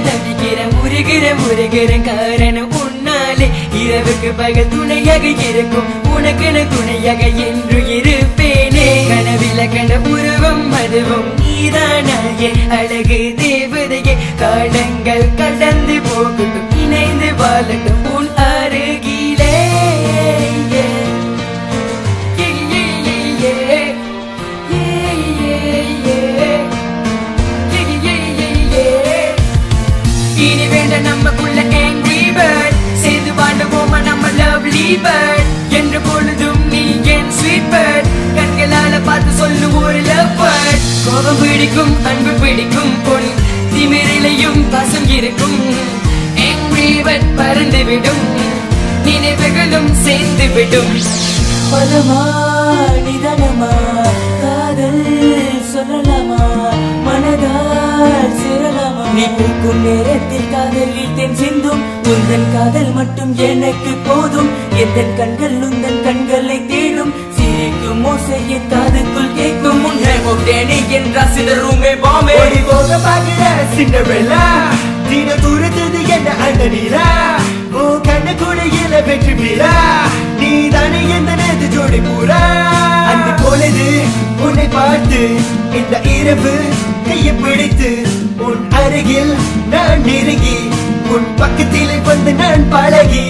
தவிக்கிறேன் முருகிறேன் காரணம் உன்னாலே இரவுக்கு பகல் துணையாக இருக்கும் உனக்கென துணையாக என்று இருப்பேனே கனவில கண்ட உருவம் அதுவும் நீதானாயே அழகு தேவதையே காலங்கள் கடந்து போகட்டும் இணைந்து வாழட்டும் உன் அருகிலே இனி வேண்ட நமக்குள்ள angry bird சேர்ந்து வாழ்வோமா நம்ம lovely bird என்று பொழுதும் நீ என் sweet bird கண்களால பார்த்து சொல்லு ஒரு love word கோபம் பிடிக்கும் அன்பு பிடிக்கும் பொன் திமிரிலையும் பாசம் இருக்கும் angry bird பறந்து விடும் நினைவுகளும் சேர்ந்து விடும் பலமா நிதானமா காதல் சொல்லலாமா மனதால் சேரலாமா நீ பூக்கும் நேரத்தில் காதலில் தென் சிந்தும் உந்தன் காதல் மட்டும் எனக்கு போதும் எந்தன் கண்கள் உந்தன் கண்களை தேடும் சிரிக்கும் ஓசையை காதுக்குள் கேட்கும் உன்னை போட்டேனே என்றா சிதறுமே பாமே ஓடி போக பார்க்கிற சிண்டரெல்லா தின தூரத்தது என்ன அண்ணனீரா ஓ கண்ண கூடையில வெற்றி வீரா நீ தானே எந்த நேத்து ஜோடி பூரா அந்த பொழுது உன்னை பார்த்து இந்த இரவு கையை பிடித்து உன் அருகில் நான் நெருங்கி உன் பக்கத்திலே வந்து நான் பழகி